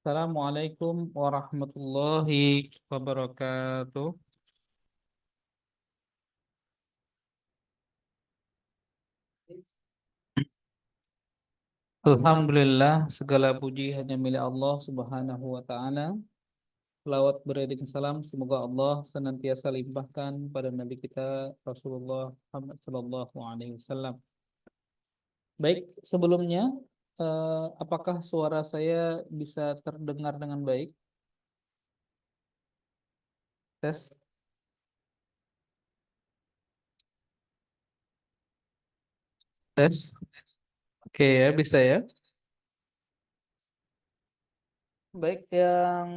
Assalamualaikum warahmatullahi wabarakatuh. Alhamdulillah, segala puji hanya milik Allah Subhanahu wa Ta'ala. Selawat beriring salam, semoga Allah senantiasa limpahkan pada Nabi kita Rasulullah Muhammad Sallallahu Alaihi Wasallam. Baik, sebelumnya, apakah suara saya bisa terdengar dengan baik? Tes, tes. Oke ya, bisa ya. Baik, yang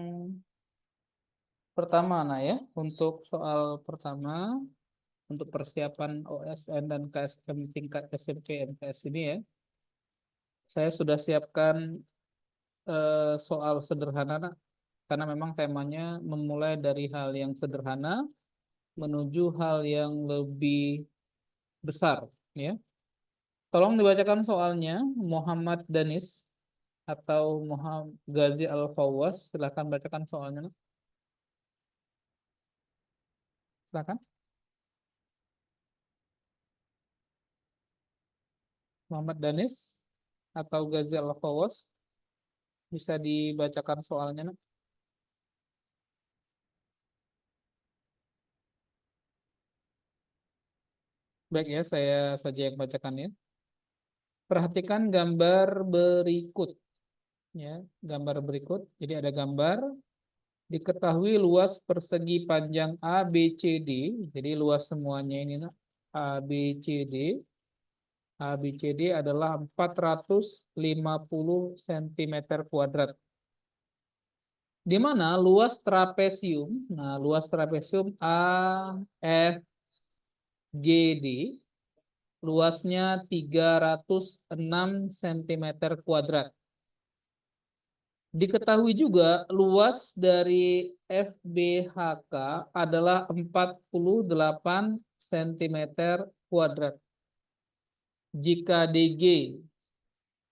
pertama, nah ya, untuk soal pertama, untuk persiapan OSN dan KSM tingkat SMP MTS ini ya, saya sudah siapkan soal sederhana, Nak. Karena memang temanya memulai dari hal yang sederhana menuju hal yang lebih besar, ya. Tolong dibacakan soalnya, Muhammad Danis atau Muhammad Ghazi Al-Fawwas, silakan bacakan soalnya, Nak. Silakan, Muhammad Danis atau Ghazi Al-Fawwas, bisa dibacakan soalnya, Nak. Baik ya, saya saja yang bacakan ya. Perhatikan gambar berikut ya, gambar berikut. Jadi ada gambar, diketahui luas persegi panjang ABCD. Jadi luas semuanya ini nak, ABCD. ABCD adalah 450 cm kuadrat. Di mana luas trapesium, nah luas trapesium AFGD luasnya 306 cm kuadrat. Diketahui juga luas dari FBHK adalah 48 cm kuadrat. Jika DG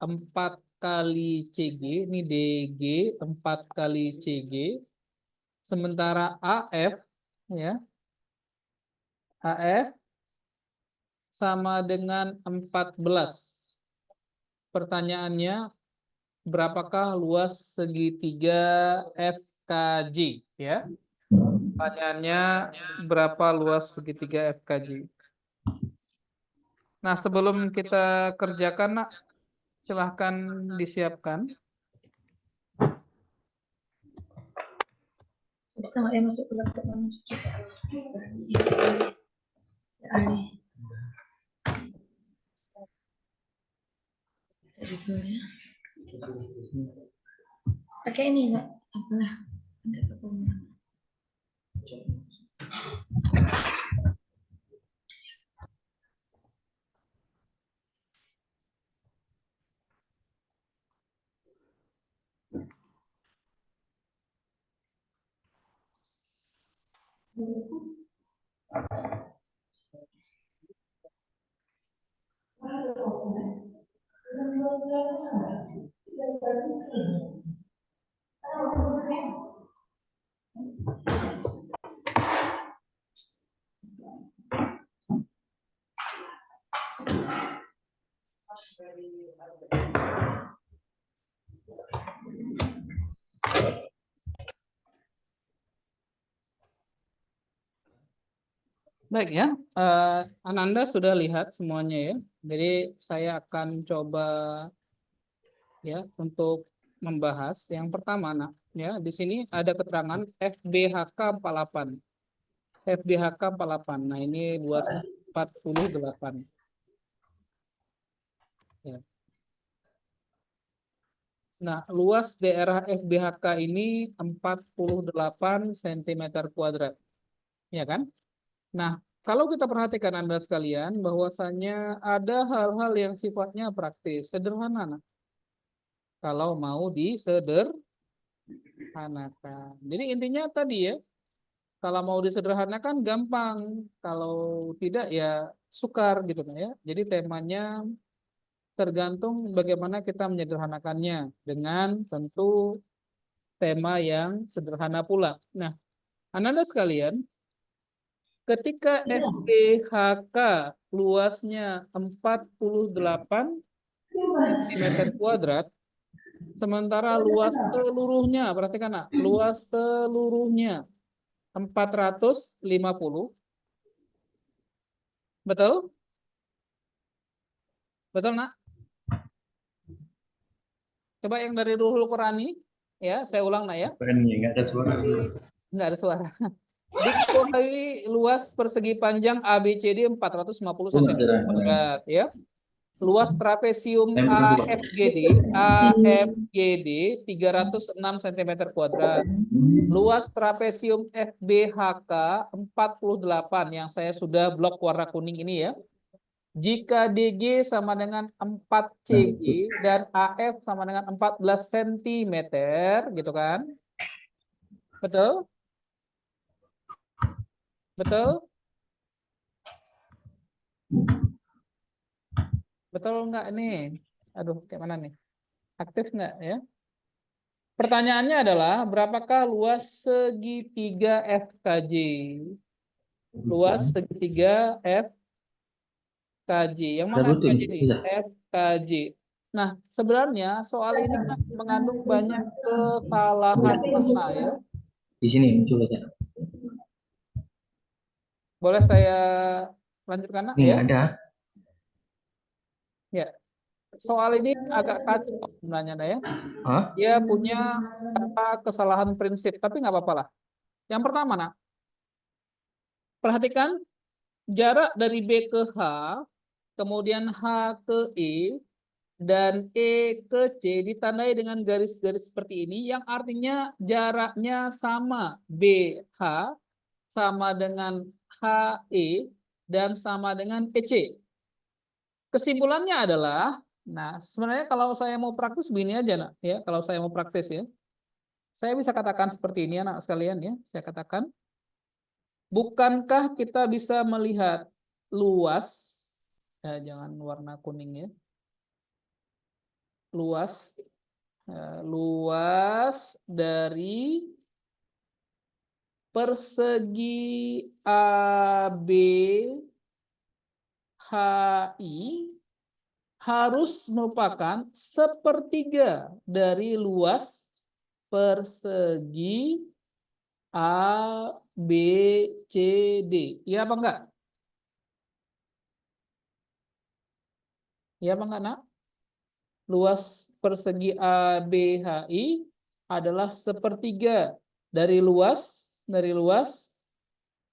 4 kali CG, ini DG 4 kali CG, sementara AF ya, AF sama dengan 14. Pertanyaannya, berapakah luas segitiga FKJ ya? Pertanyaannya, berapa luas segitiga FKJ? Nah, sebelum kita kerjakan, Nak, silahkan disiapkan. Bisa nggak ya masuk ke laptop kamu? Aneh. Ya. Pakai ini nggak? Apalah. Ada keperluan. Baik ya, Ananda sudah lihat semuanya ya. Jadi saya akan coba ya untuk membahas yang pertama, Nak. Ya, di sini ada keterangan FBHK 48. FBHK 48. Nah, ini luasnya 48. Ya. Nah, luas daerah FBHK ini 48 cm kuadrat. Ya kan? Nah, kalau kita perhatikan Anda sekalian, bahwasannya ada hal-hal yang sifatnya praktis, sederhana. Nah, kalau mau disederhanakan. Jadi intinya tadi ya, kalau mau disederhanakan gampang, kalau tidak ya sukar gitu kan ya. Jadi temanya tergantung bagaimana kita menyederhanakannya dengan tentu tema yang sederhana pula. Nah, Anda sekalian, ketika Iya. FPHK luasnya 48 cm², sementara luas seluruhnya, perhatikan nak, luas seluruhnya 450, betul? Betul nak? Coba yang dari Ruhul Qurani, ya, saya ulang nak ya. Nggak ada suara. Nggak ada suara. Diketahui luas persegi panjang ABCD 450 cm², ya. Luas trapesium AFGD 306 cm². Luas trapesium FBHK 48 yang saya sudah blok warna kuning ini ya. Jika DG sama dengan 4 CG dan AF sama dengan 14 cm, gitu kan? Betul? Betul? Betul nggak nih? Aduh, kayak mana nih? Aktif nggak ya? Pertanyaannya adalah, berapakah luas segitiga FKJ? Luas segitiga FKJ. Yang mana FKJ ini? FKJ. Nah, sebenarnya soal ini kan mengandung banyak kesalahan makna ya. Di sini muncul aja. Boleh saya lanjutkan nak? Ini Ya? nggak ada. Ya. Soal ini agak kacau sebenarnya nah ya. Hah? Dia punya kesalahan prinsip, tapi nggak apa-apa lah. Yang pertama, nak, perhatikan jarak dari B ke H, kemudian H ke E, dan E ke C ditandai dengan garis-garis seperti ini, yang artinya jaraknya sama BH, sama dengan HE, dan sama dengan EC. Kesimpulannya adalah, nah sebenarnya kalau saya mau praktis begini aja, nak, ya. Kalau saya mau praktis ya, saya bisa katakan seperti ini, anak sekalian ya. Saya katakan, bukankah kita bisa melihat luas, jangan warna kuning ya, luas dari persegi ABHI harus merupakan sepertiga dari luas persegi ABCD. Iya apa enggak? Iya apa enggak, nak? Luas persegi ABHI adalah sepertiga dari luas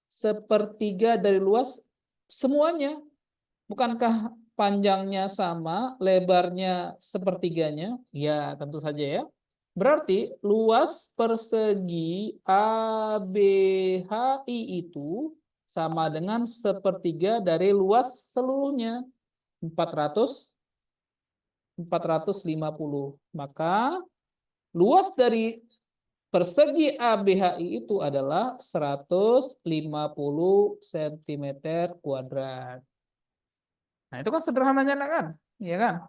sepertiga dari luas semuanya. Bukankah panjangnya sama, lebarnya sepertiganya? Ya, tentu saja ya. Berarti luas persegi ABHI itu sama dengan sepertiga dari luas seluruhnya, 450. Maka luas dari persegi ABHI itu adalah 150 cm². Nah, itu kan sederhananya kan? Iya kan?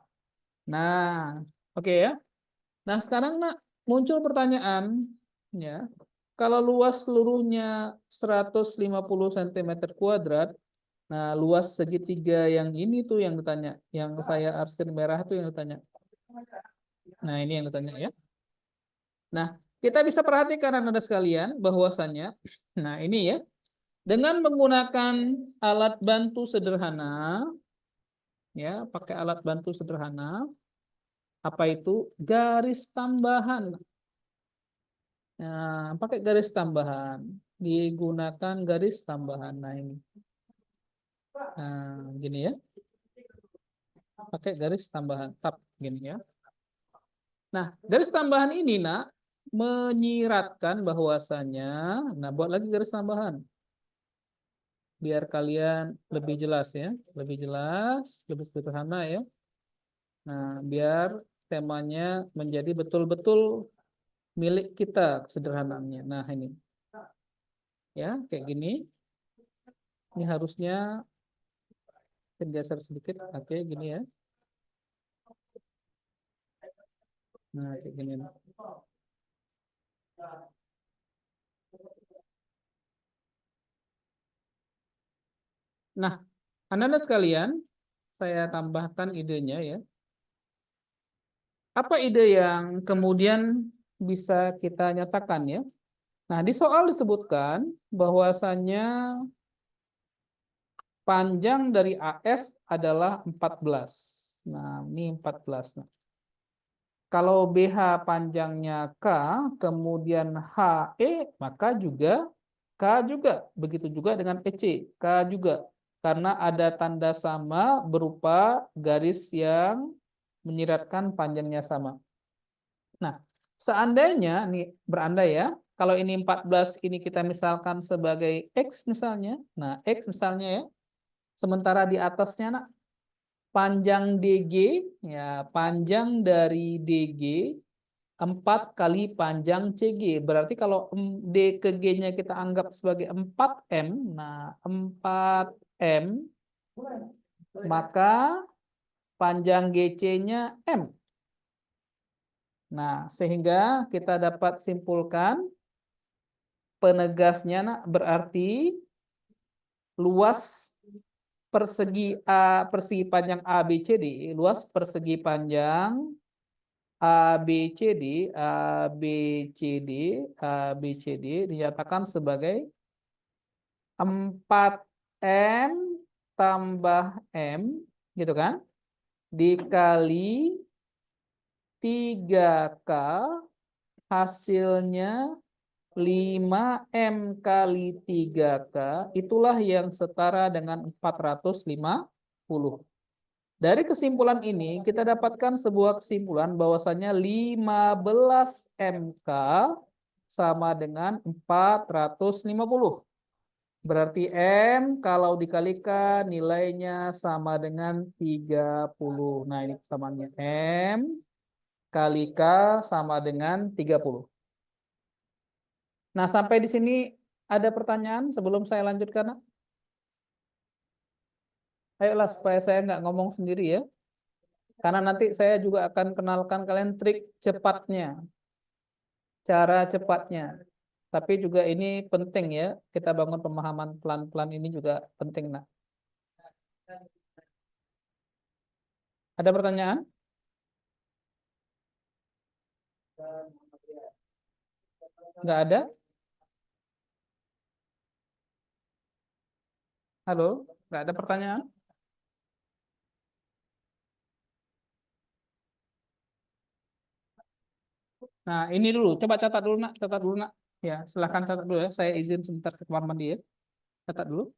Nah, oke ya. Nah, sekarang nak muncul pertanyaan ya. Kalau luas seluruhnya 150 cm², nah luas segitiga yang ini tuh yang ditanya, yang saya arsin merah itu yang ditanya. Nah, ini yang ditanya ya. Nah, kita bisa perhatikan Anda sekalian bahwasannya, nah ini ya, dengan menggunakan alat bantu sederhana, ya, pakai alat bantu sederhana, apa itu? Garis tambahan. Nah, pakai garis tambahan, digunakan garis tambahan. Nah ini, nah gini ya, pakai garis tambahan, tab gini ya. Nah, garis tambahan ini nak menyiratkan bahwasannya, nah buat lagi garis tambahan biar kalian lebih jelas ya, lebih jelas, lebih sederhana ya. Nah, biar temanya menjadi betul-betul milik kita kesederhanaannya. Nah, ini ya kayak gini. Ini harusnya geser sedikit. Oke, gini ya. Nah, kayak gini. Nah, anak-anak sekalian, saya tambahkan idenya ya. Apa ide yang kemudian bisa kita nyatakan ya? Nah, di soal disebutkan bahwasannya panjang dari AF adalah 14. Nah, ini 14. Nah, kalau BH panjangnya K, kemudian HE, maka juga K juga. Begitu juga dengan EC, K juga. Karena ada tanda sama berupa garis yang menyiratkan panjangnya sama. Nah, seandainya, nih berandai ya, kalau ini 14, ini kita misalkan sebagai X misalnya. Nah, X misalnya ya, sementara di atasnya nak, panjang DG, ya panjang dari DG 4 kali panjang CG. Berarti kalau D ke G-nya kita anggap sebagai 4M, nah 4M, maka panjang GC-nya M. Nah, sehingga kita dapat simpulkan penegasnya nak, berarti luas persegi panjang ABCD, luas persegi panjang ABCD dinyatakan sebagai 4M tambah M, gitu kan, dikali 3K, hasilnya 5M kali 3K, itulah yang setara dengan 450. Dari kesimpulan ini, kita dapatkan sebuah kesimpulan bahwasannya 15 MK sama dengan 450. Berarti M kalau dikalikan nilainya sama dengan 30. Nah, ini kesamaannya. M kali K sama dengan 30. Nah, sampai di sini ada pertanyaan sebelum saya lanjutkan? Ayolah supaya saya nggak ngomong sendiri ya. Karena nanti saya juga akan kenalkan kalian trik cepatnya, cara cepatnya. Tapi juga ini penting ya, kita bangun pemahaman pelan-pelan ini juga penting. Nah, ada pertanyaan? Nggak ada? Halo? Nggak ada pertanyaan? Nah, ini dulu. Coba catat dulu, nak. Catat dulu, nak. Ya, silahkan catat dulu ya. Saya izin sebentar ke kamar mandi ya. Catat dulu.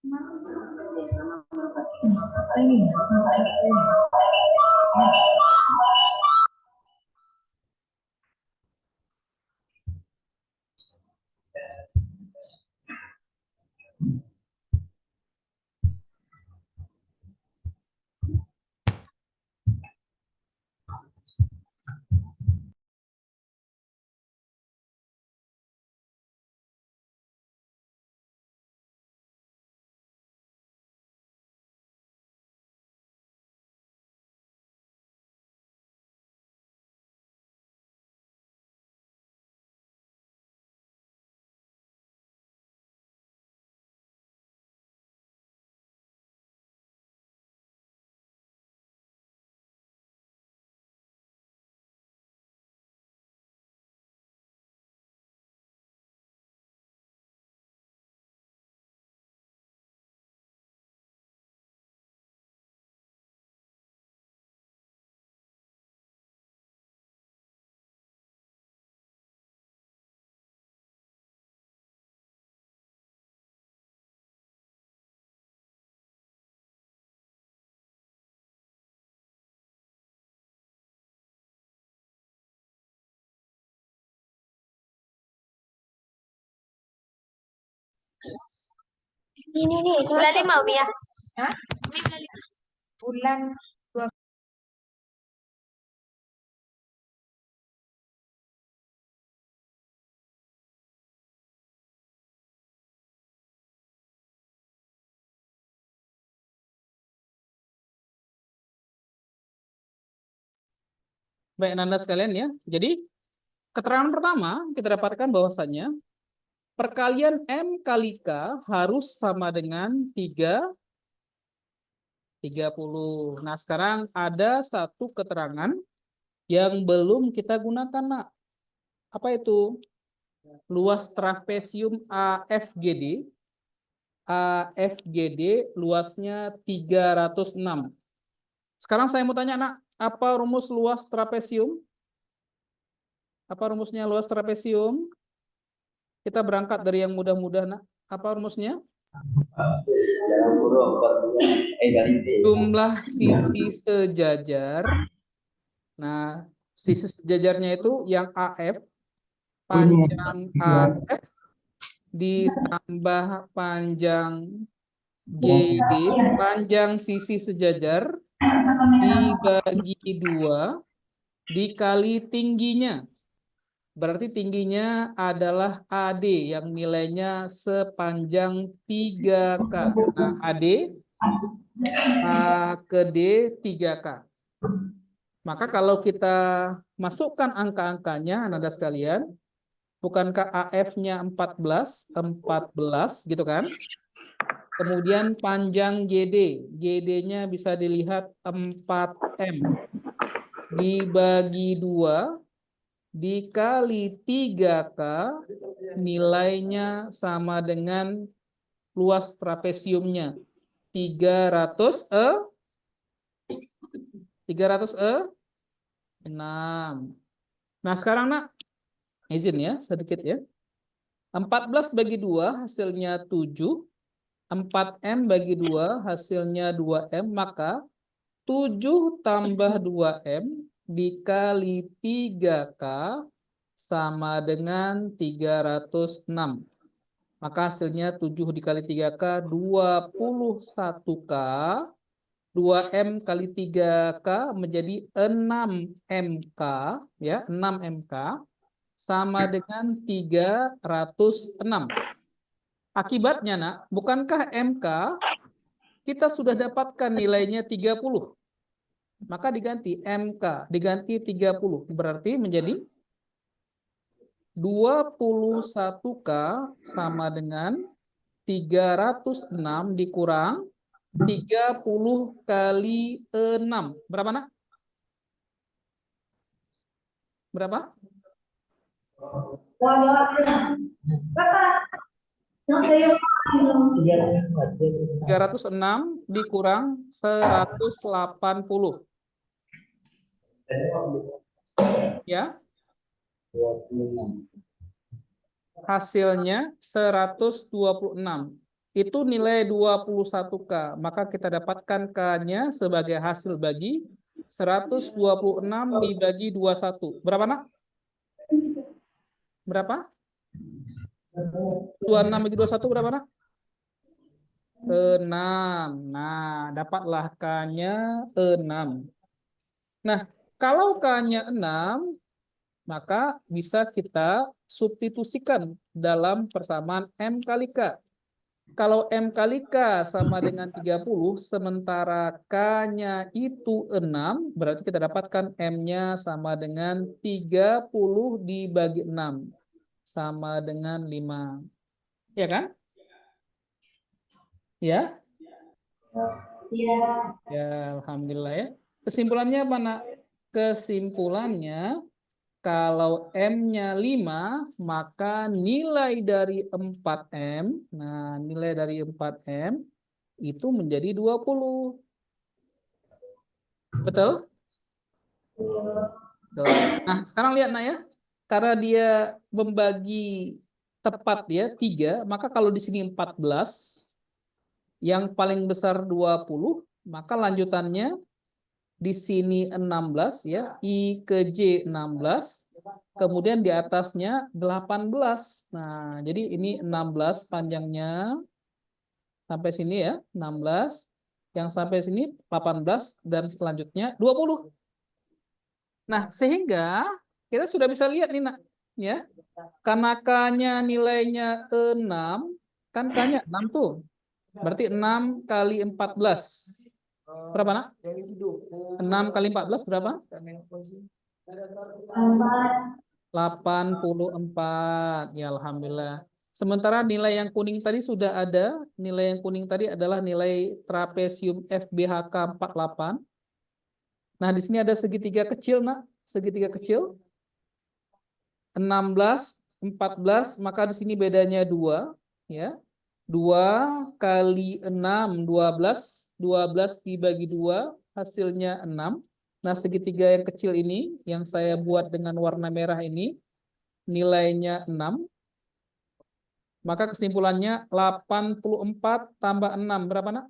Kemarin tuh aku kerja sama Bapak ini. Apa ini ya? Chat ini. Ini nih, bulan 5 Mia. Hah? bulan Baik, Nanda sekalian ya. Jadi keterangan pertama kita dapatkan bahwasannya perkalian M kali K harus sama dengan 30. Nah, sekarang ada satu keterangan yang belum kita gunakan, Nak. Apa itu? Luas trapesium AFGD. AFGD luasnya 306. Sekarang saya mau tanya, Nak, apa rumus luas trapesium? Apa rumusnya luas trapesium? Kita berangkat dari yang mudah-mudah, Nak. Apa rumusnya? Dalam kurung kali T. Jumlah sisi sejajar. Nah, sisi sejajarnya itu yang AF, panjang AF ditambah panjang GD, panjang sisi sejajar dibagi 2 dikali tingginya. Berarti tingginya adalah AD yang nilainya sepanjang 3K. Nah, AD A ke D 3K. Maka kalau kita masukkan angka-angkanya, Anda sekalian, bukankah AF-nya 14 gitu kan? Kemudian panjang GD, GD-nya bisa dilihat 4M dibagi 2 dikali 3K, nilainya sama dengan luas trapesiumnya 300 6. Nah, sekarang, Nak, izin ya sedikit ya. 14 bagi 2 hasilnya 7. 4M bagi 2 hasilnya 2M, maka 7 tambah 2M dikali 3K sama dengan 306. Maka hasilnya 7 dikali 3K 21K. 2M kali 3K menjadi 6MK ya, 6MK sama dengan 306. Akibatnya, Nak, bukankah MK kita sudah dapatkan nilainya 30? Maka diganti MK, diganti 30. Berarti menjadi 21K sama dengan 306 dikurang 30 kali 6. Berapa, Nak? Berapa? Bapak, yang saya 306 dikurang 180. Ya. Hasilnya 126. Itu nilai 21K. Maka kita dapatkan K-nya sebagai hasil bagi 126 dibagi 21. Berapa, Nak? Berapa? 26 bagi 21 berapa, Nak? 6. Nah, dapatlah K-nya 6. Nah, kalau K-nya 6, maka bisa kita substitusikan dalam persamaan M kali K. Kalau M kali K sama dengan 30, sementara K-nya itu 6, berarti kita dapatkan M-nya sama dengan 30 dibagi 6. Sama dengan 5. Ya kan? Ya? Ya, Alhamdulillah ya. Kesimpulannya apa, Nak? Kesimpulannya, kalau M-nya 5, maka nilai dari 4M, nah nilai dari 4M itu menjadi 20. Betul? Nah, sekarang lihat, Nak, ya. Karena dia membagi tepat ya 3, maka kalau di sini 14, yang paling besar 20, maka lanjutannya di sini 16 ya, I ke J 16, kemudian di atasnya 18. Nah, jadi ini 16 panjangnya sampai sini ya, 16. Yang sampai sini 18 dan selanjutnya 20. Nah, sehingga kita sudah bisa lihat nih, Nak, ya. Karena K-nya nilainya 6, kan K-nya 6 tuh. Berarti 6 kali 14. Berapa, Nak? 6 kali 14 berapa? 84. Ya, alhamdulillah. Sementara nilai yang kuning tadi sudah ada. Nilai yang kuning tadi adalah nilai trapesium FBHK 48. Nah, di sini ada segitiga kecil, Nak. Segitiga kecil. 16, 14, maka di sini bedanya 2, ya. 2 kali 6, 12. 12 dibagi 2, hasilnya 6. Nah, segitiga yang kecil ini, yang saya buat dengan warna merah ini, nilainya 6. Maka kesimpulannya 84 tambah 6, berapa, Nak?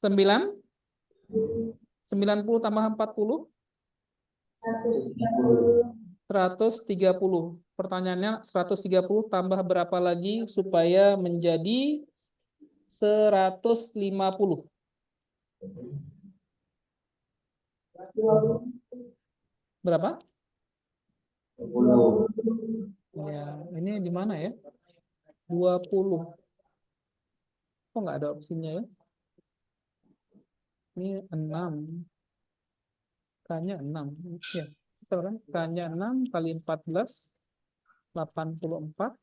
9? 90 tambah 40? 130. Pertanyaannya 130 tambah berapa lagi supaya menjadi 150? Berapa? 20. Ya, ini di mana ya? 20. Kok nggak ada opsinya ya? Ini 6. K-nya 6. Ya, betul kan? K-nya 6 kali 14, 84.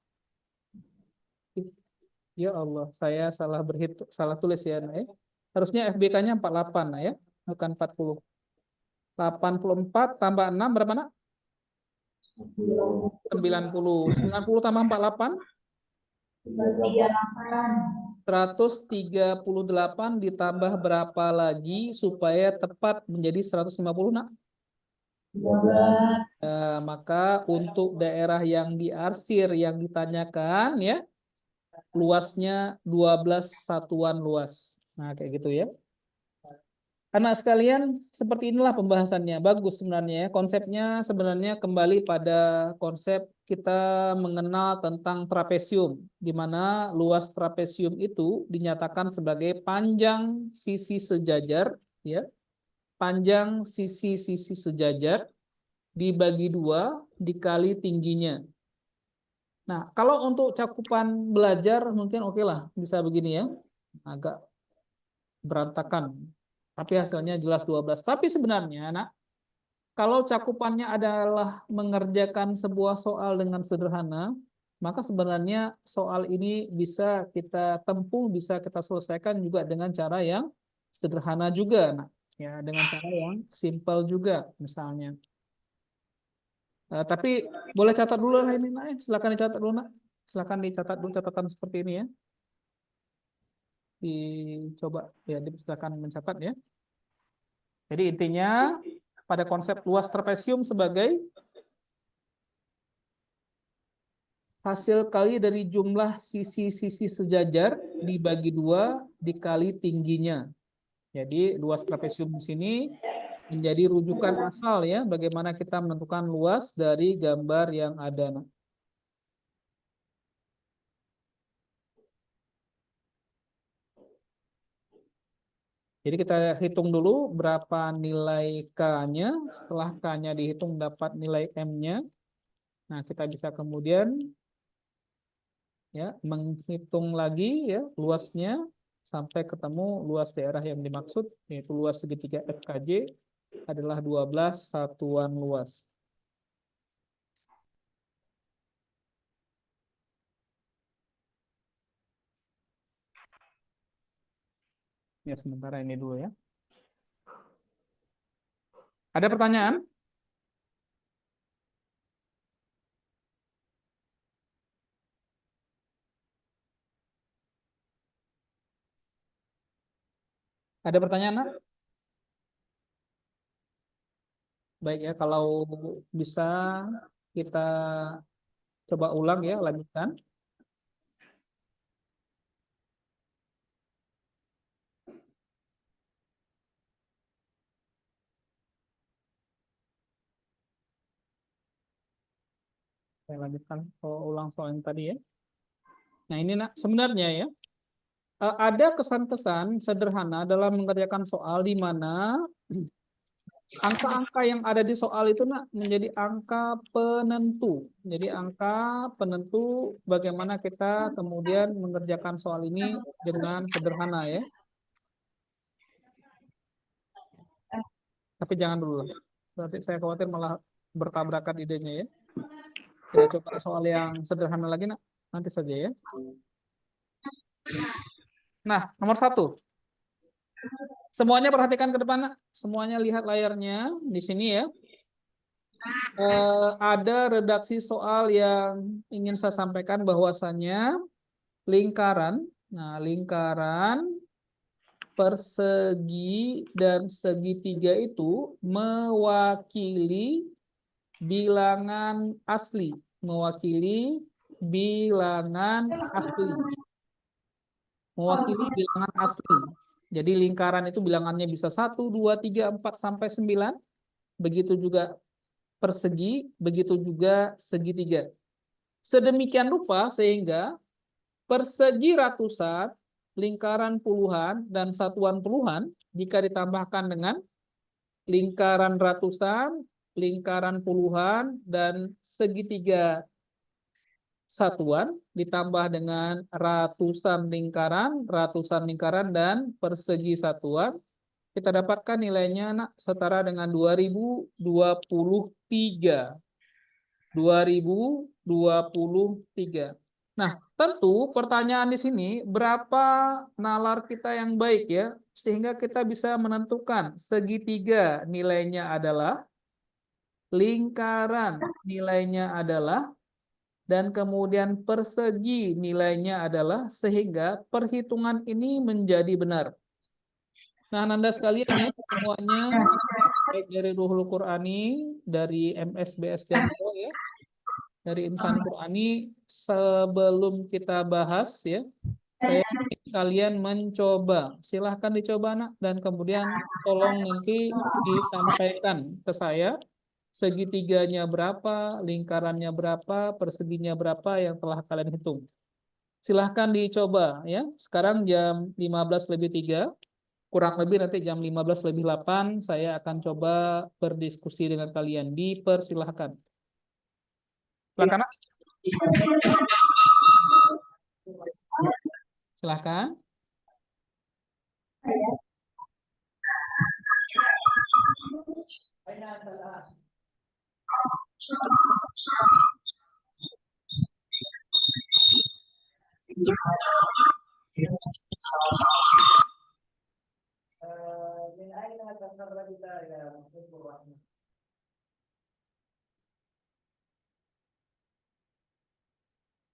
Ya Allah, saya salah berhitung, salah tulis ya, Nak, ya. Harusnya FBK-nya 48, Nak, ya, bukan 40. 84 tambah 6 berapa, Nak? 90. 90 tambah 48? 138 ditambah berapa lagi supaya tepat menjadi 150, Nak? 15. Maka untuk daerah yang diarsir yang ditanyakan, ya, luasnya 12 satuan luas. Nah, kayak gitu ya. Anak sekalian, seperti inilah pembahasannya. Bagus sebenarnya ya. Konsepnya sebenarnya kembali pada konsep kita mengenal tentang trapesium, di mana luas trapesium itu dinyatakan sebagai panjang sisi sejajar, ya, panjang sisi-sisi sejajar dibagi 2 dikali tingginya. Nah, kalau untuk cakupan belajar mungkin oke lah, bisa begini ya, agak berantakan. Tapi hasilnya jelas 12. Tapi sebenarnya, Nak, kalau cakupannya adalah mengerjakan sebuah soal dengan sederhana, maka sebenarnya soal ini bisa kita tempuh, bisa kita selesaikan juga dengan cara yang sederhana juga, Nak. Ya, dengan cara yang simple juga, misalnya. Tapi boleh catat dulu lah ini, Nak. Silakan dicatat dulu, Nak. Silakan dicatat dulu catatan seperti ini ya. Dicoba ya, silakan mencatat ya. Jadi intinya pada konsep luas trapesium sebagai hasil kali dari jumlah sisi-sisi sejajar dibagi 2 dikali tingginya. Jadi luas trapesium di sini menjadi rujukan asal ya, bagaimana kita menentukan luas dari gambar yang ada. Jadi kita hitung dulu berapa nilai K-nya. Setelah K-nya dihitung dapat nilai M-nya. Nah, kita bisa kemudian ya menghitung lagi ya luasnya sampai ketemu luas daerah yang dimaksud, yaitu luas segitiga FKJ adalah 12 satuan luas. Ya, sementara ini dulu ya. Ada pertanyaan? Ada pertanyaan, Nak? Baik ya, kalau bisa kita coba ulang ya, lanjutkan. Saya lanjutkan ulang soal yang tadi ya. Nah, ini, Nak, sebenarnya ya, ada kesan-kesan sederhana dalam mengerjakan soal di mana angka-angka yang ada di soal itu nak menjadi angka penentu. Jadi angka penentu bagaimana kita kemudian mengerjakan soal ini dengan sederhana ya. Tapi jangan dulu lah. Berarti saya khawatir malah bertabrakan idenya ya. Kita coba soal yang sederhana lagi nak. Nanti saja ya. Nah, nomor 1. Semuanya perhatikan ke depan nak. Semuanya lihat layarnya di sini ya. Ada redaksi soal yang ingin saya sampaikan bahwasannya lingkaran. Nah, lingkaran, persegi, dan segitiga itu mewakili bilangan asli. Mewakili bilangan asli. Mewakili bilangan asli. Jadi lingkaran itu bilangannya bisa 1, 2, 3, 4, sampai 9. Begitu juga persegi, begitu juga segitiga. Sedemikian rupa sehingga persegi ratusan, lingkaran puluhan, dan satuan puluhan jika ditambahkan dengan lingkaran ratusan, lingkaran puluhan, dan segitiga satuan ditambah dengan ratusan lingkaran, dan persegi satuan, kita dapatkan nilainya nak setara dengan 2023. 2023. Nah, tentu pertanyaan di sini berapa nalar kita yang baik ya, sehingga kita bisa menentukan segitiga nilainya adalah, lingkaran nilainya adalah, dan kemudian persegi nilainya adalah, sehingga perhitungan ini menjadi benar. Nah, Nanda sekalian ya, semuanya baik dari Ruhul Qurani, dari MSBS Janto ya, dari Insan Qurani, sebelum kita bahas ya, saya ingin kalian mencoba. Silahkan dicoba nak, dan kemudian tolong nanti disampaikan ke saya segitiganya berapa, lingkarannya berapa, perseginya berapa yang telah kalian hitung. Silahkan dicoba ya. Sekarang jam 15:03, kurang lebih nanti jam 15:08 saya akan coba berdiskusi dengan kalian. Dipersilahkan. Silakan nak. Silakan.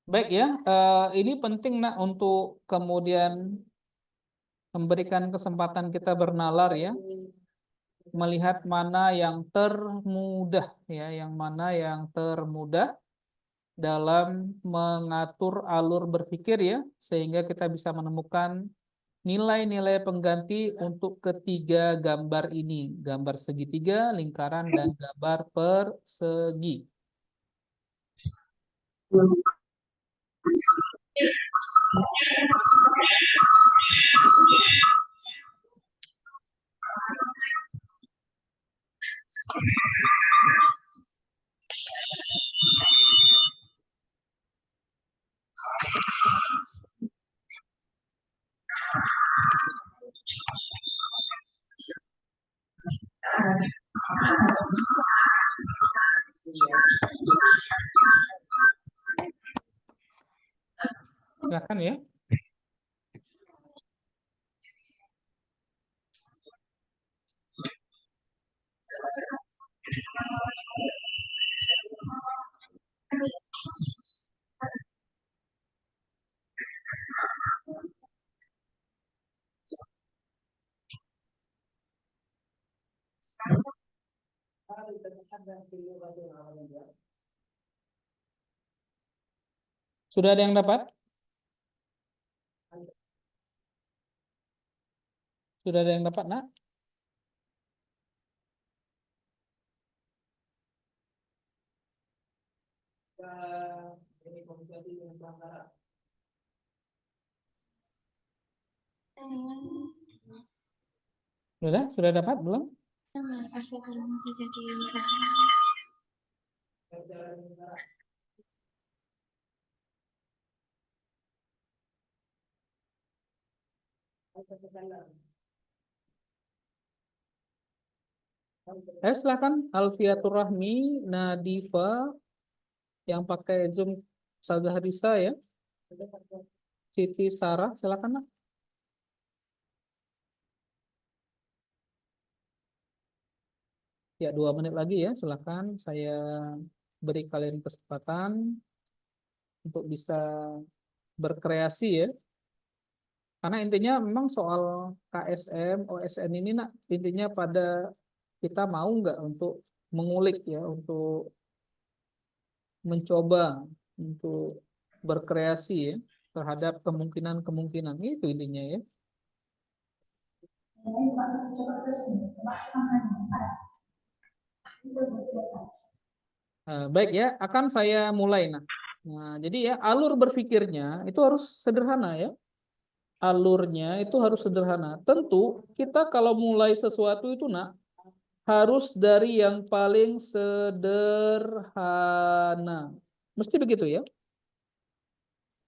Baik ya, ini penting nak untuk kemudian memberikan kesempatan kita bernalar ya, melihat mana yang termudah ya, yang mana yang termudah dalam mengatur alur berpikir ya, sehingga kita bisa menemukan nilai-nilai pengganti untuk ketiga gambar ini, gambar segitiga, lingkaran, dan gambar persegi. Silakan ya. Sudah ada yang dapat? Sudah ada yang dapat, nak? Sudah dapat belum? Silakan Alfiatur Rahmi, Nadifa yang pakai Zoom, Ustazah Risa ya. Siti Sarah, silakan Nak. Ya, 2 menit lagi ya, silakan. Saya beri kalian kesempatan untuk bisa berkreasi ya. Karena intinya memang soal KSM, OSN ini Nak, intinya pada kita mau nggak untuk mengulik ya, untuk mencoba, untuk berkreasi ya terhadap kemungkinan-kemungkinan itu intinya ya. Baik ya, akan saya mulai Nah, jadi ya alur berpikirnya itu harus sederhana ya. Alurnya itu harus sederhana. Tentu kita kalau mulai sesuatu itu harus dari yang paling sederhana. Mesti begitu ya.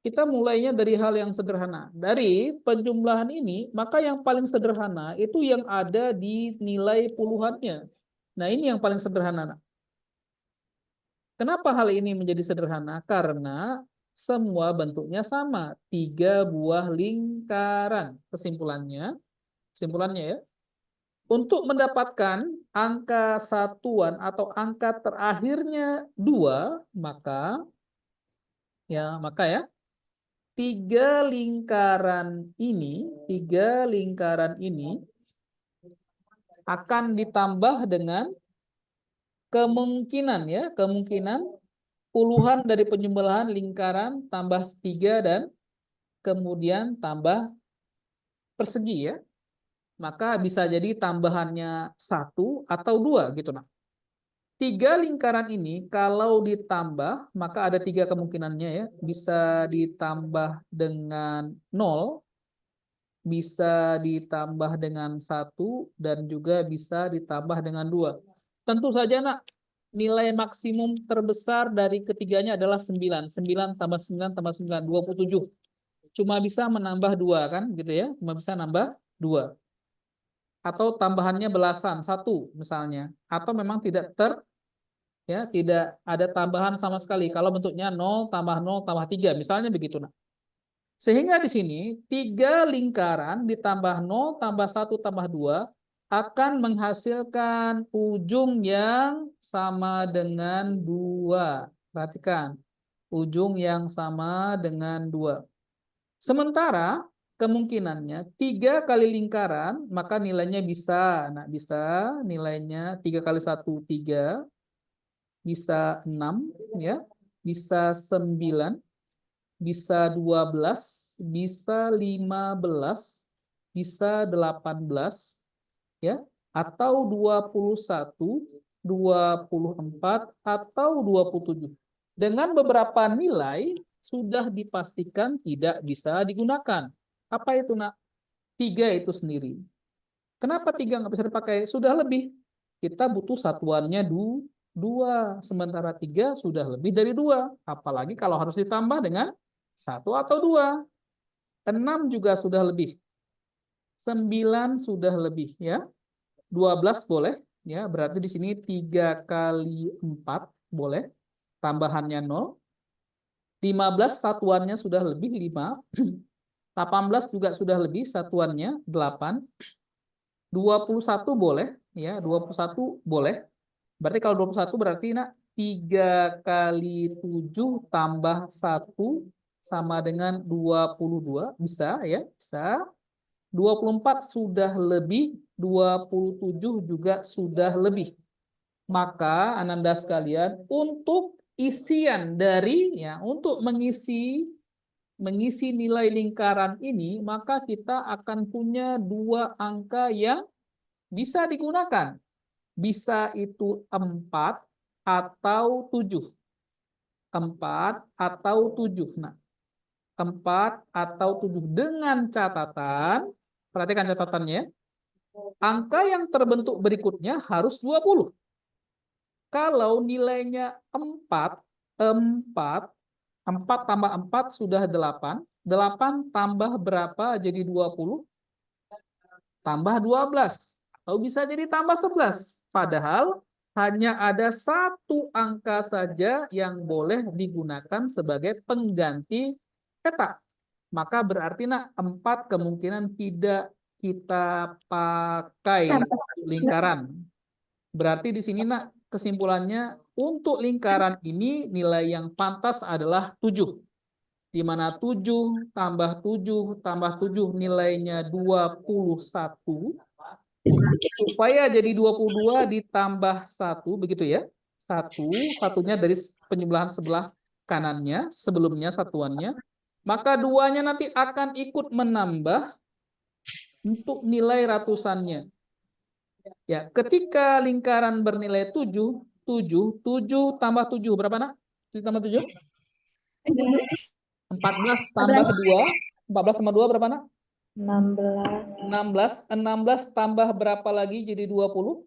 Kita mulainya dari hal yang sederhana. Dari penjumlahan ini, maka yang paling sederhana itu yang ada di nilai puluhannya. Nah, ini yang paling sederhana. Kenapa hal ini menjadi sederhana? Karena semua bentuknya sama, 3 buah lingkaran. Kesimpulannya ya, untuk mendapatkan angka satuan atau angka terakhirnya 2, maka ya 3 lingkaran ini akan ditambah dengan kemungkinan puluhan dari penjumlahan lingkaran tambah 3 dan kemudian tambah persegi ya. Maka bisa jadi tambahannya 1 atau 2 gitu 3 lingkaran ini kalau ditambah maka ada 3 kemungkinannya ya. Bisa ditambah dengan 0, bisa ditambah dengan 1, dan juga bisa ditambah dengan 2. Tentu saja nilai maksimum terbesar dari ketiganya adalah 9. 9 tambah 9 tambah 9, 27. Cuma bisa menambah 2 kan gitu ya. Cuma bisa nambah 2. Atau tambahannya belasan, 1 misalnya. Atau memang tidak ada tambahan sama sekali. Kalau bentuknya 0 tambah 0 tambah 3 misalnya begitu Sehingga di sini 3 lingkaran ditambah 0 tambah 1 tambah 2 akan menghasilkan ujung yang sama dengan 2. Perhatikan, ujung yang sama dengan 2. Sementara kemungkinannya 3 kali lingkaran, maka nilainya bisa. Bisa nilainya 3 kali 1, 3. Bisa 6, ya. Bisa 9. Bisa 12, bisa 15, bisa 18, ya, atau 21, 24, atau 27. Dengan beberapa nilai sudah dipastikan tidak bisa digunakan. Apa itu 3 itu sendiri. Kenapa 3 nggak bisa dipakai? Sudah lebih. Kita butuh satuannya 2, sementara 3 sudah lebih dari 2. Apalagi kalau harus ditambah dengan 1 atau 2. 6 juga sudah lebih. 9 sudah lebih ya. 12 boleh ya, berarti di sini 3 kali 4 boleh. Tambahannya 0. 15 satuannya sudah lebih 5. 18 juga sudah lebih satuannya 8. 21 boleh ya, 21 boleh. Berarti kalau 21 berarti 3 kali 7 tambah 1 sama dengan 22, bisa ya, bisa. 24 sudah lebih, 27 juga sudah lebih. Maka Ananda sekalian, untuk isian untuk mengisi nilai lingkaran ini, maka kita akan punya 2 angka yang bisa digunakan. Bisa itu 4 atau 7. 4 atau 7. 4, atau 7. Dengan catatan, perhatikan catatannya, angka yang terbentuk berikutnya harus 20. Kalau nilainya 4 tambah 4 sudah 8. 8 tambah berapa jadi 20? Tambah 12. Atau bisa jadi tambah 11. Padahal hanya ada satu angka saja yang boleh digunakan sebagai pengganti petak. Maka berarti 4 kemungkinan tidak kita pakai lingkaran. Berarti di sini kesimpulannya untuk lingkaran ini nilai yang pantas adalah 7. Di mana 7 tambah 7 tambah 7 nilainya 21. Supaya jadi 22 ditambah 1, begitu ya. Satunya dari penjumlahan sebelah kanannya, sebelumnya satuannya. Maka 2-nya nanti akan ikut menambah untuk nilai ratusannya. Ya, ketika lingkaran bernilai 7 tambah 7 berapa, Nak? 7 tambah 7? 14 tambah 2. 14 tambah 2 berapa, Nak? 16. 16 tambah berapa lagi jadi 20?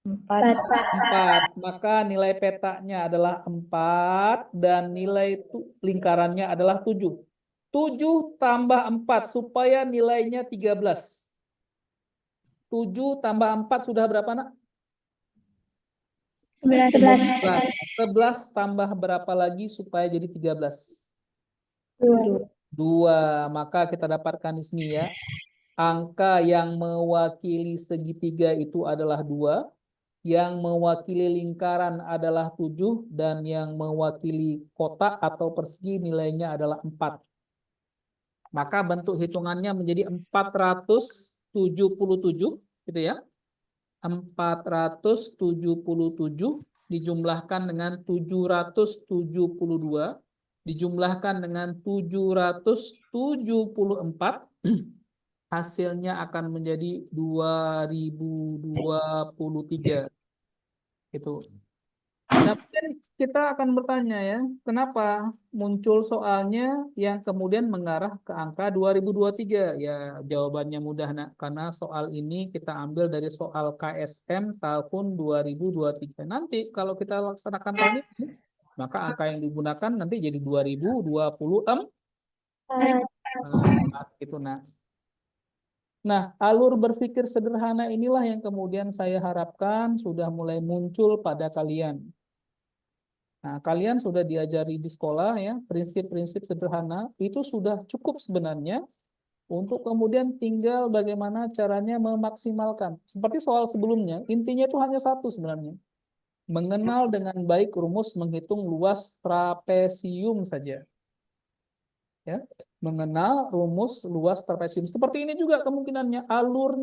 4. 4. Maka nilai petaknya adalah 4 dan nilai lingkarannya adalah 7. 7 tambah 4 supaya nilainya 13. 7 tambah 4 sudah berapa, Nak? 11. 11 tambah berapa lagi supaya jadi 13? 2. 2. Maka kita dapatkan di sini ya. Angka yang mewakili segitiga itu adalah 2. Yang mewakili lingkaran adalah 7. Dan yang mewakili kotak atau persegi nilainya adalah 4. Maka bentuk hitungannya menjadi 477, gitu ya. 477 dijumlahkan dengan 772 dijumlahkan dengan 774, hasilnya akan menjadi 2023. Itu. Nah, kita akan bertanya ya, kenapa muncul soalnya yang kemudian mengarah ke angka 2023? Ya, jawabannya mudah, Nak. Karena soal ini kita ambil dari soal KSM tahun 2023. Nanti kalau kita laksanakan tahun ini, maka angka yang digunakan nanti jadi 2024. Gitu, Nak. Nah, alur berpikir sederhana inilah yang kemudian saya harapkan sudah mulai muncul pada kalian. Nah, kalian sudah diajari di sekolah ya, prinsip-prinsip sederhana itu sudah cukup sebenarnya untuk kemudian tinggal bagaimana caranya memaksimalkan. Seperti soal sebelumnya, intinya itu hanya satu sebenarnya. Mengenal dengan baik rumus menghitung luas trapesium saja. Ya, mengenal rumus luas trapesium. Seperti ini juga kemungkinannya, alur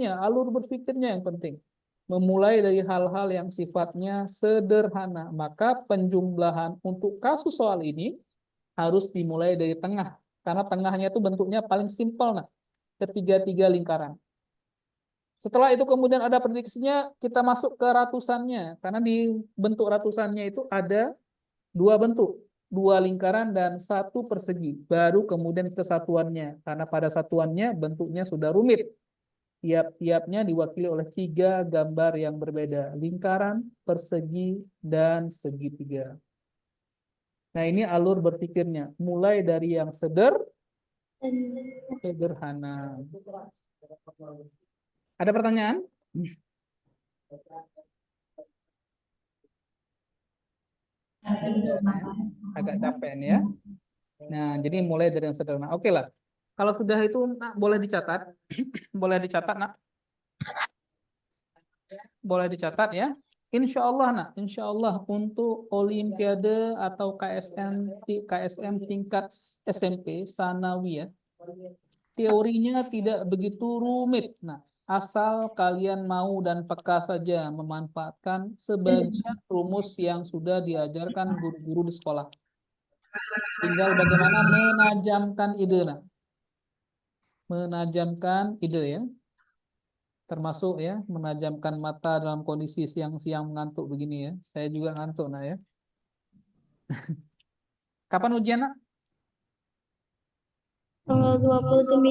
berpikirnya yang penting. Memulai dari hal-hal yang sifatnya sederhana. Maka penjumlahan untuk kasus soal ini harus dimulai dari tengah. Karena tengahnya itu bentuknya paling simpel, nah. Ketiga-tiga lingkaran. Setelah itu kemudian ada prediksinya, kita masuk ke ratusannya. Karena di bentuk ratusannya itu ada 2 bentuk. 2 lingkaran dan 1 persegi. Baru kemudian kesatuannya. Karena pada satuannya bentuknya sudah rumit. Tiap-tiapnya diwakili oleh 3 gambar yang berbeda. Lingkaran, persegi, dan segitiga. Nah, ini alur berpikirnya. Mulai dari yang sederhana. Ada pertanyaan? Agak capek nih ya. Nah, jadi mulai dari yang sederhana. Oke lah. Kalau sudah itu, nak, boleh dicatat. Boleh dicatat, nak. Boleh dicatat ya. Insya Allah, nak. Insya Allah untuk Olimpiade atau KSM tingkat SMP Sanawi ya. Teorinya tidak begitu rumit. Nah, asal kalian mau dan peka saja memanfaatkan sebagian rumus yang sudah diajarkan guru-guru di sekolah. Tinggal bagaimana menajamkan ide, nah. Menajamkan ide ya. Termasuk ya, menajamkan mata dalam kondisi siang-siang mengantuk begini ya. Saya juga ngantuk, nah ya. Kapan ujian, nak? Tanggal 29.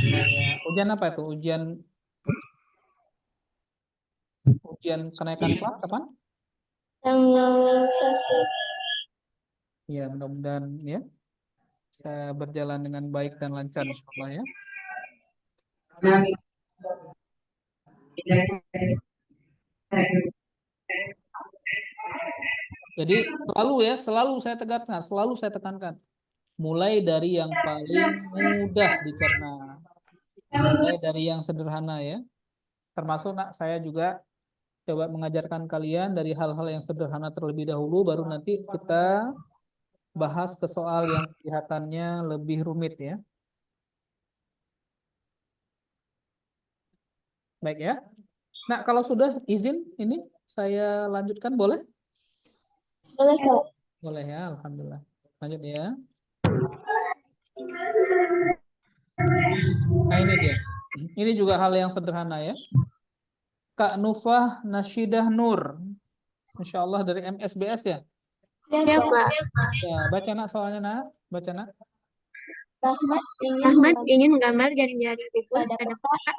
Ya, ujian apa itu? Ujian kenaikan kelas kapan? Tanggal 1. Ya, mudah-mudahan ya bisa berjalan dengan baik dan lancar insya Allah ya. Jadi selalu saya tekankan, mulai dari yang paling mudah dicerna, mulai dari yang sederhana ya. Termasuk saya juga coba mengajarkan kalian dari hal-hal yang sederhana terlebih dahulu, baru nanti kita bahas ke soal yang kelihatannya lebih rumit ya. Baik ya. Nah, kalau sudah izin ini saya lanjutkan boleh? Boleh, Pak. Boleh ya, alhamdulillah. Lanjut ya. Nah, ini dia. Ini juga hal yang sederhana ya. Kak Nufah Nasyidah Nur. Masya Allah dari MSBS ya. Ya, Pak. Ya, baca nak soalnya nak. Baca nak. Ahmad ingin menggambar jaring-jaring tikus pada kotak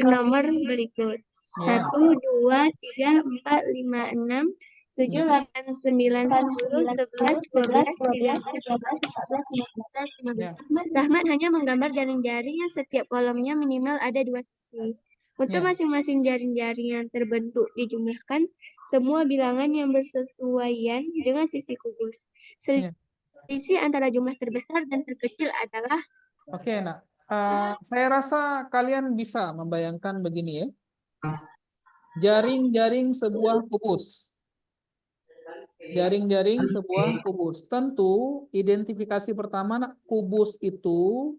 bernomor berikut. Ya. 1, 2, 3, 4, 5, 6, 7, 8, 9, 10, 11, 12, 13, 14, 15. Rahmat hanya menggambar jaring-jaring yang setiap kolomnya minimal ada 2 sisi. Untuk Ya. masing-masing jaring-jaring yang terbentuk dijumlahkan semua bilangan yang bersesuaian dengan sisi kubus. Ya. Selisih antara jumlah terbesar dan terkecil adalah Oke, nak. Saya rasa kalian bisa membayangkan begini ya. Jaring-jaring sebuah kubus. Jaring-jaring sebuah kubus. Tentu identifikasi pertama nak, kubus itu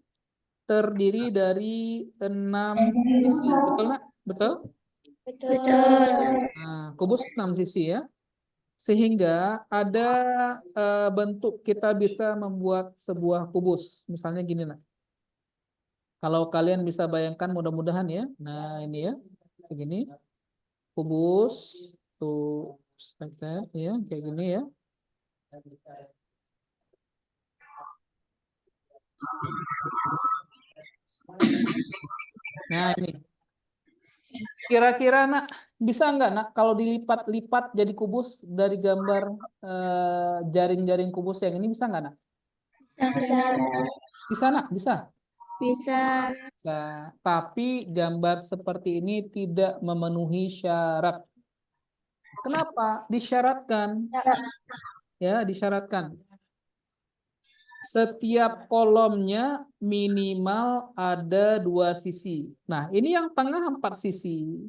terdiri dari 6 sisi. Betul nak? Betul? betul. Nah, kubus 6 sisi ya. Sehingga ada bentuk kita bisa membuat sebuah kubus. Misalnya gini nak. Kalau kalian bisa bayangkan mudah-mudahan ya. Nah, ini ya. Begini. Kubus tuh ya, kayak gini ya. Nah, ini. Kira-kira nak bisa nggak nak kalau dilipat-lipat jadi kubus dari gambar jaring-jaring kubus yang ini bisa nggak nak? Bisa. Bisa nak, bisa. Bisa. Bisa. Tapi gambar seperti ini tidak memenuhi syarat. Kenapa? Disyaratkan. Ya, disyaratkan. Setiap kolomnya minimal ada 2 sisi. Nah, ini yang tengah 4 sisi.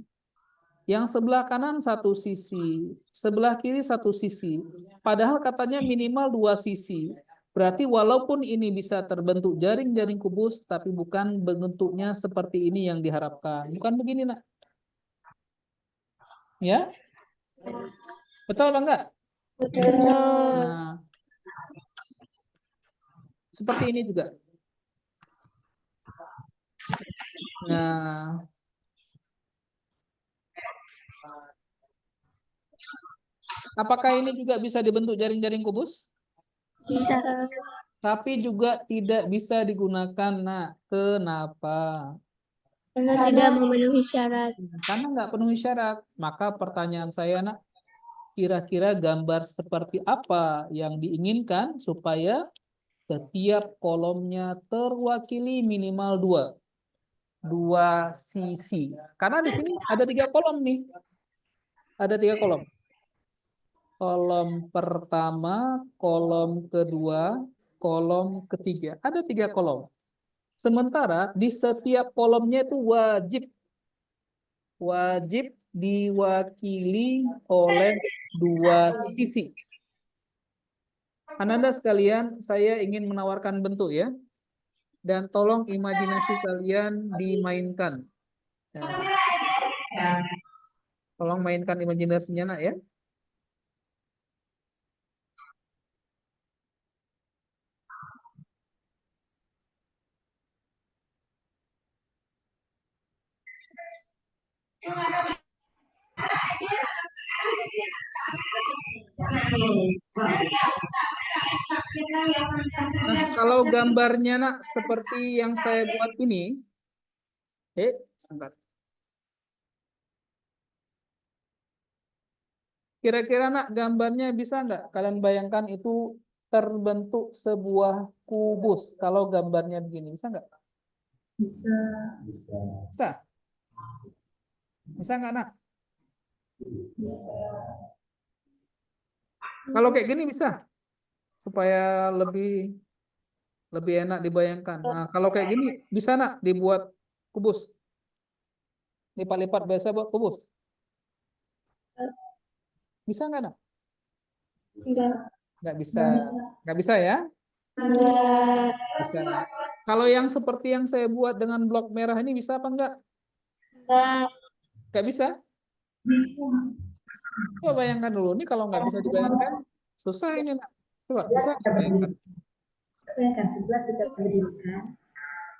Yang sebelah kanan 1 sisi. Sebelah kiri 1 sisi. Padahal katanya minimal 2 sisi. Berarti walaupun ini bisa terbentuk jaring-jaring kubus, tapi bukan bentuknya seperti ini yang diharapkan. Bukan begini, nak. Ya? Betul apa enggak? Betul. Nah, seperti ini juga. Nah, apakah ini juga bisa dibentuk jaring-jaring kubus? Bisa. Tapi juga tidak bisa digunakan. Nah, kenapa? Karena tidak memenuhi syarat. Karena nggak penuhi syarat. Maka pertanyaan saya, nak, kira-kira gambar seperti apa yang diinginkan supaya setiap kolomnya terwakili minimal 2 sisi. Karena di sini ada 3 kolom nih. Ada 3 kolom. Kolom pertama, kolom kedua, kolom ketiga. Ada 3 kolom. Sementara di setiap kolomnya itu wajib diwakili oleh 2 sisi. Ananda sekalian, saya ingin menawarkan bentuk ya. Dan tolong imajinasi kalian dimainkan. Ya. Tolong mainkan imajinasinya nak ya. Nah, kalau gambarnya nak seperti yang saya buat ini, sebentar. Kira-kira nak gambarnya bisa nggak kalian bayangkan itu terbentuk sebuah kubus kalau gambarnya begini, bisa nggak? Bisa. Bisa? Bisa nggak nak? Kalau kayak gini bisa, supaya lebih enak dibayangkan. Nah, kalau kayak gini bisa nak dibuat kubus, lipat-lipat biasa buat kubus. Bisa nggak nak? Enggak. Nggak bisa, nggak bisa ya? Enggak. Bisa. Kalau yang seperti yang saya buat dengan blok merah ini bisa apa enggak? Enggak. Nggak bisa? Bisa. Coba bayangkan dulu. Ini kalau nggak bisa dibayangkan, susah ini nak. Coba, bisa nggak bayangkan? Bayangkan 11 kita berdirikan.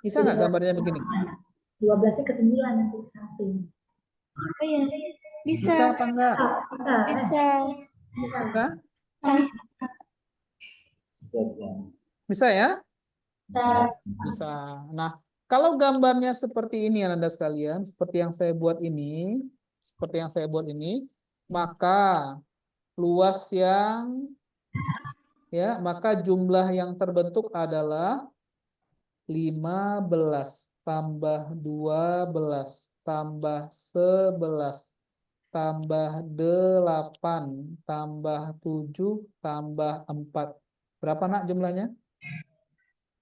Bisa nggak gambarnya begini? 12-nya ke 9 nanti ke samping. Oh iya. Bisa Bisa. apa enggak? Bisa. Bisa. Bisa? Bisa. Bisa ya? Bisa. Nah, kalau gambarnya seperti ini Anda sekalian, seperti yang saya buat ini, maka luas yang maka jumlah yang terbentuk adalah 15 tambah 12 tambah 11 tambah 8 tambah 7 tambah 4. Berapa nak jumlahnya?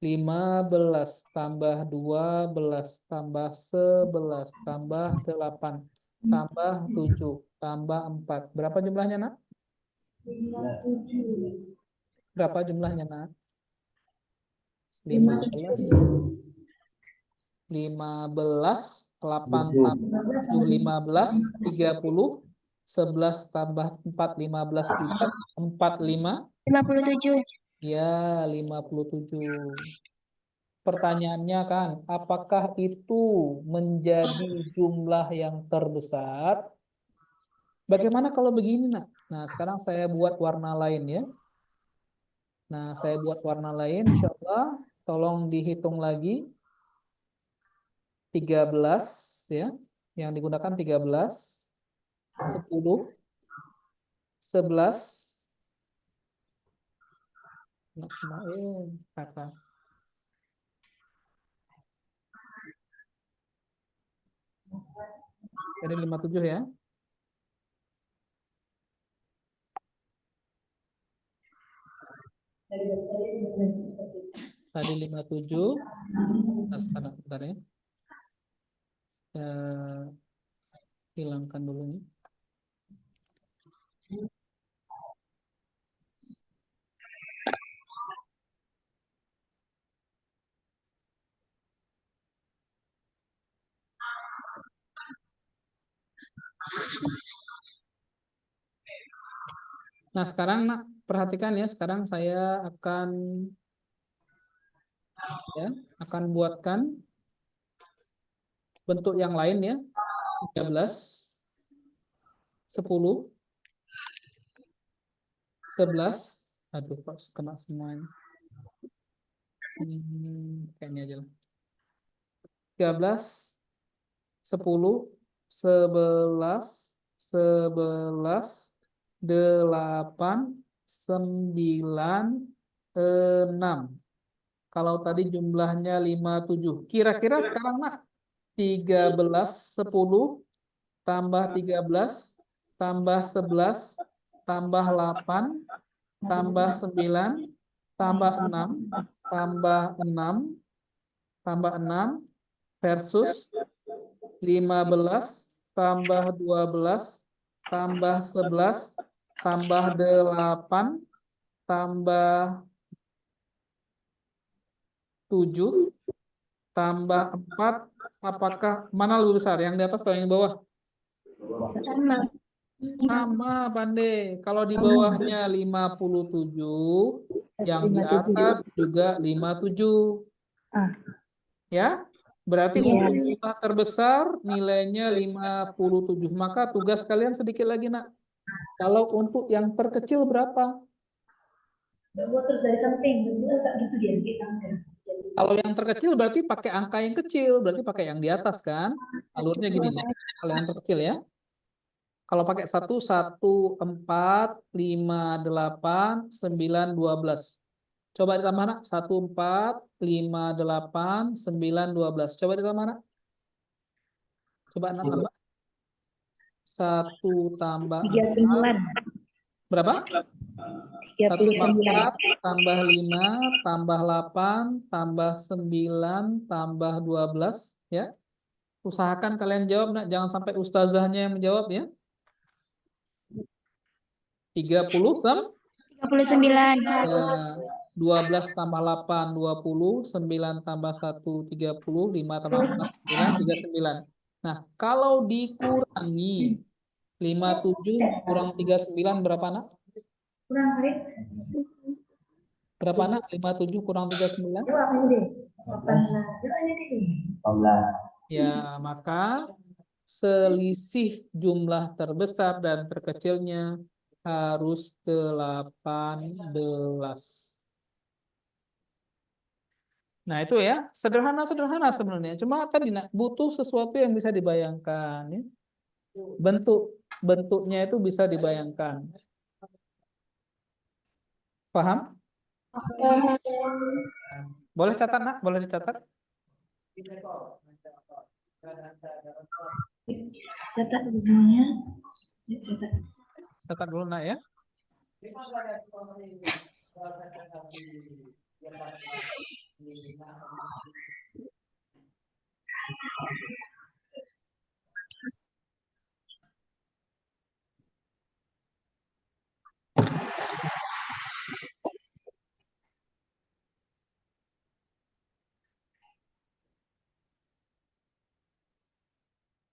15 tambah 12 tambah 11 tambah 8 tambah 7 tambah 4. Berapa jumlahnya nak? Berapa jumlahnya nak? 15 8 tambah 7 15 30 11 tambah 4 15 3 45 57. ya 57. Pertanyaannya kan, apakah itu menjadi jumlah yang terbesar? Bagaimana kalau begini, nak? Nah, sekarang saya buat warna lain ya. Nah, saya buat warna lain, insya Allah. Tolong dihitung lagi. 13 ya. Yang digunakan 13, 10, 11. Kata. Jadi 57 ya. Tadi 57. Bentar ya. Hilangkan dulu nih. Nah, sekarang nak perhatikan ya, sekarang saya akan buatkan bentuk yang lain ya. 13, 10, 11. Aduh, kok kena semuanya. Kayaknya aja lah. 13, 10, 11, 11, 8, 9, 6. Kalau tadi jumlahnya 57. Kira-kira sekarang nak 13, 10, tambah 13, tambah 11, tambah 8, tambah 9, tambah 6, tambah 6, tambah 6, versus 15, tambah 12, tambah 11, tambah 8, tambah 7, tambah 4, apakah mana lebih besar? Yang di atas atau yang di bawah? Sama. Sama, Pande. Kalau di bawahnya 57, yang di atas juga 57. Ya, berarti untuk jumlah terbesar nilainya 57. Maka tugas kalian sedikit lagi, nak. Kalau untuk yang terkecil berapa? Buat terus dari samping, betul tak gitu dia kita. Kalau yang terkecil berarti pakai angka yang kecil, berarti pakai yang di atas kan? Alurnya gini nih. Kalau yang terkecil ya. Kalau pakai 1, 1, 4, 5, 8, 9, 12. Coba ditambah nak. 1, 4, 5, 8, 9, 12. Coba ditambah nak. Coba nak tambah. 1 tambah 4. 39. Berapa? 1 tambah 4, 39. tambah 5, tambah 8, tambah 9, tambah 12. Ya. Usahakan kalian jawab nak. Jangan sampai ustazahnya yang menjawab ya. 30 sama? 39. Ya, 12 tambah 8, 20, 9 tambah 1, 30, 5 tambah 4, 9, 39. Nah, kalau dikurangi 57 kurang 39 berapa nak? Kurang kali. Berapa nak? 57 kurang 39? Coba ini deh. 18. Coba ini deh. 18. Ya, maka selisih jumlah terbesar dan terkecilnya harus 18. Nah, itu ya, sederhana-sederhana sebenarnya. Cuma tadi nak butuh sesuatu yang bisa dibayangkan ya. Bentuknya itu bisa dibayangkan. Paham? Boleh catat nak? Boleh dicatat? Catat dulu semuanya. Catat. Catat dulu nak ya.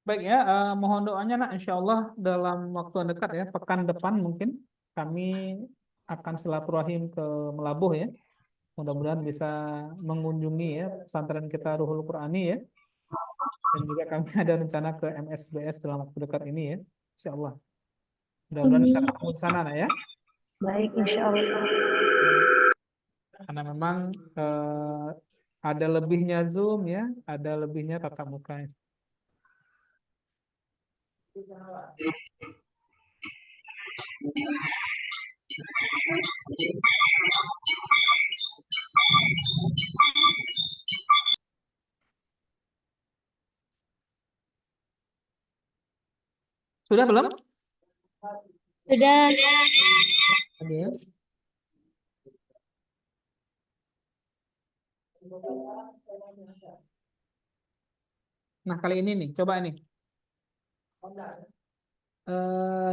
Baik ya, mohon doanya nak, insya Allah dalam waktu yang dekat ya, pekan depan mungkin kami akan silaturahim ke Melabuh ya. Mudah-mudahan bisa mengunjungi ya pesantren kita Ruhul Qurani ya. Dan juga kami ada rencana ke MSBS dalam waktu dekat ini ya, insya Allah. Mudah-mudahan bisa ketemu di sana nak ya. Baik, insya Allah. Karena memang ada lebihnya Zoom ya, ada lebihnya tatap muka. Sudah belum? Sudah. Oke. Nah, kali ini nih, coba ini.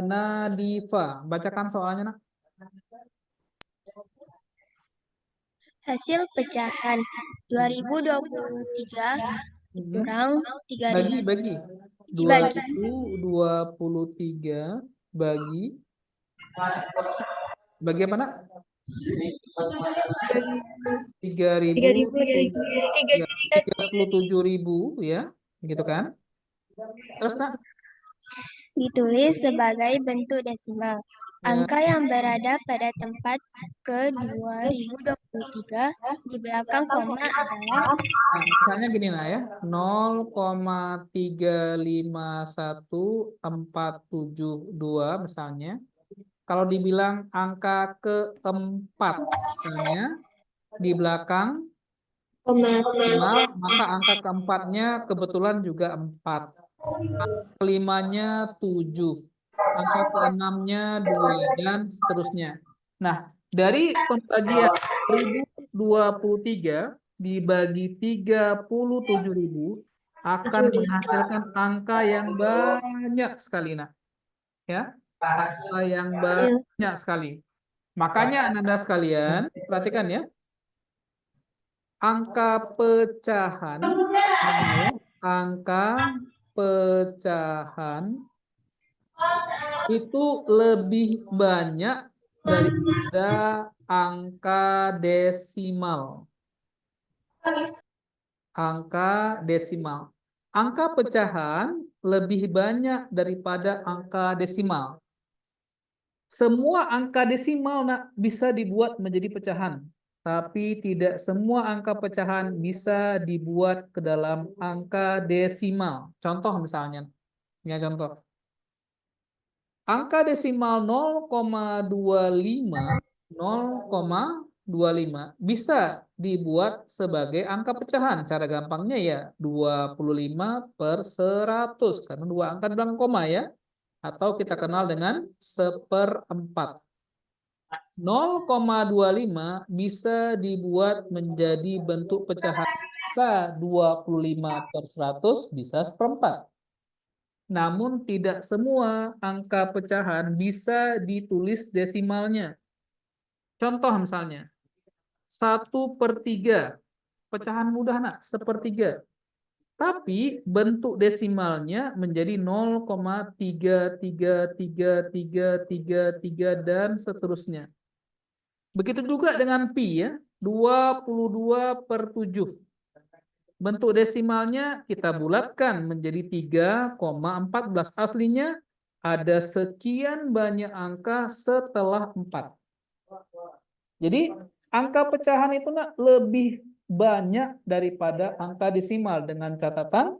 Nadifa, bacakan soalnya nak. Hasil pecahan 2023 kurang 3000. Bagi. Dibagi. 2023 bagi apa nak? 37.000 ya, gitu kan? Terus nak? Ditulis sebagai bentuk desimal. Angka yang berada pada tempat ke 2023 di belakang koma adalah Misalnya gini lah ya, 0,351472 misalnya. Kalau dibilang angka keempat, misalnya di belakang desimal, maka angka keempatnya kebetulan juga 4. Angka kelimanya 7. Angka keenamnya 2 dan seterusnya. Nah, dari pembagian 2023 dibagi 37.000 akan menghasilkan angka yang banyak sekali, nak. Ya, angka yang banyak sekali. Makanya Anda sekalian, perhatikan ya. Angka pecahan, angka pecahan itu lebih banyak daripada angka desimal. Angka desimal. Angka pecahan lebih banyak daripada angka desimal. Semua angka desimal nak bisa dibuat menjadi pecahan, tapi tidak semua angka pecahan bisa dibuat ke dalam angka desimal. Contoh misalnya, ya contoh. Angka desimal 0,25 0,25 bisa dibuat sebagai angka pecahan. Cara gampangnya ya 25 per 100 karena dua angka dalam koma ya. Atau kita kenal dengan seperempat. 0,25 bisa dibuat menjadi bentuk pecahan. Bisa 25 per 100 bisa seperempat. Namun tidak semua angka pecahan bisa ditulis desimalnya. Contoh misalnya, 1/3. Pecahan mudah nak, sepertiga. Tapi bentuk desimalnya menjadi 0,33333 dan seterusnya. Begitu juga dengan pi ya, 22/7. Bentuk desimalnya kita bulatkan menjadi 3,14. Aslinya ada sekian banyak angka setelah 4. Jadi angka pecahan itu nak lebih banyak daripada angka desimal, dengan catatan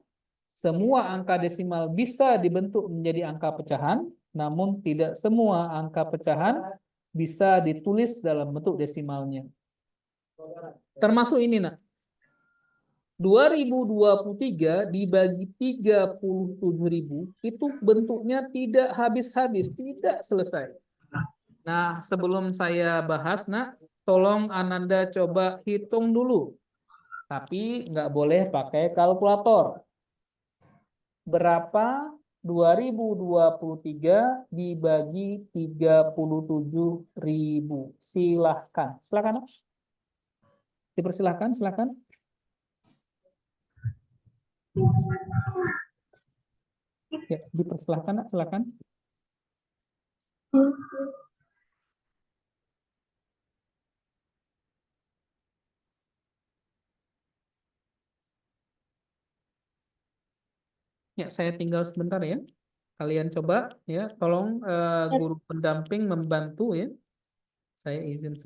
semua angka desimal bisa dibentuk menjadi angka pecahan, namun tidak semua angka pecahan bisa ditulis dalam bentuk desimalnya. Termasuk ini nak. 2023 dibagi 37.000 itu bentuknya tidak habis-habis, tidak selesai. Nah, sebelum saya bahas, nak, tolong Ananda coba hitung dulu. Tapi nggak boleh pakai kalkulator. Berapa 2023 dibagi 37.000? Silahkan. Silahkan, nak. Dipersilahkan, silahkan. Ya, dipersilahkan, nak, silahkan. Ya, saya tinggal sebentar ya. Kalian coba ya, tolong guru pendamping membantu ya. Saya izin.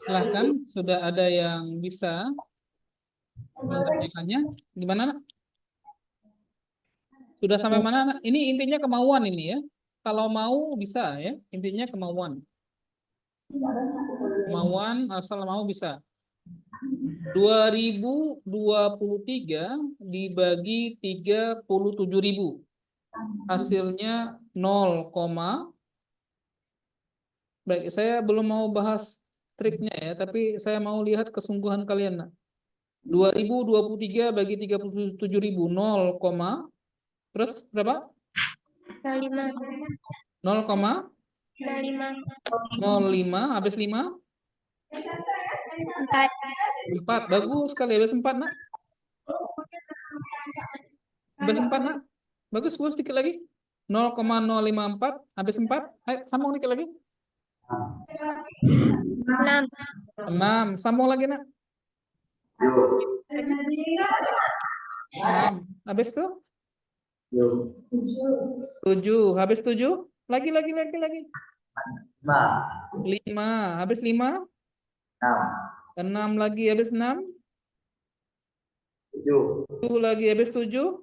Silahkan, sudah ada yang bisa mengerjakannya. Gimana, Nak? Sudah sampai mana, Nak? Ini intinya kemauan ini ya. Kalau mau bisa ya, intinya kemauan. Kemauan asal mau bisa. 2023 dibagi 37.000. Hasilnya 0, baik, saya belum mau bahas triknya ya, tapi saya mau lihat kesungguhan kalian, Nak. 2023 bagi 37.000, 0, terus berapa? 05. 0,05, habis 5, 4. 4. Bagus sekali, habis 4, Nak. Habis 4, Nak. Bagus, sedikit lagi. 0,054, habis 4. Ayo, sambung dikit lagi. 6. 6, sambung lagi, Nak. 6, habis itu 7, habis 7, lagi. 5, habis 5, 6 lagi, habis 6, 7 lagi, habis 7,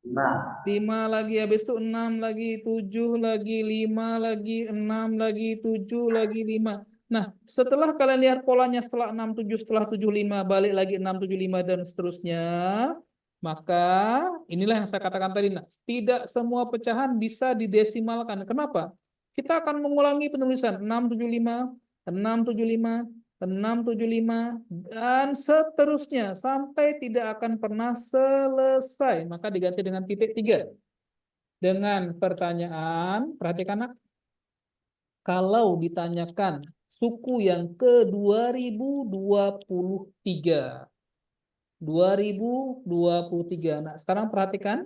5 lagi, habis itu 6 lagi, 7 lagi, 5 lagi, 6 lagi, 7 lagi, 5. Nah, setelah kalian lihat polanya, setelah 6, 7, setelah 7, 5, balik lagi 6, 7, 5, dan seterusnya, maka inilah yang saya katakan tadi, Nak. Tidak semua pecahan bisa didesimalkan. Kenapa? Kita akan mengulangi penulisan 675, 675, 675, dan seterusnya sampai tidak akan pernah selesai. Maka diganti dengan titik 3. Dengan pertanyaan, perhatikan, Nak. Kalau ditanyakan suku yang ke 2023. 2023. Nah, sekarang perhatikan.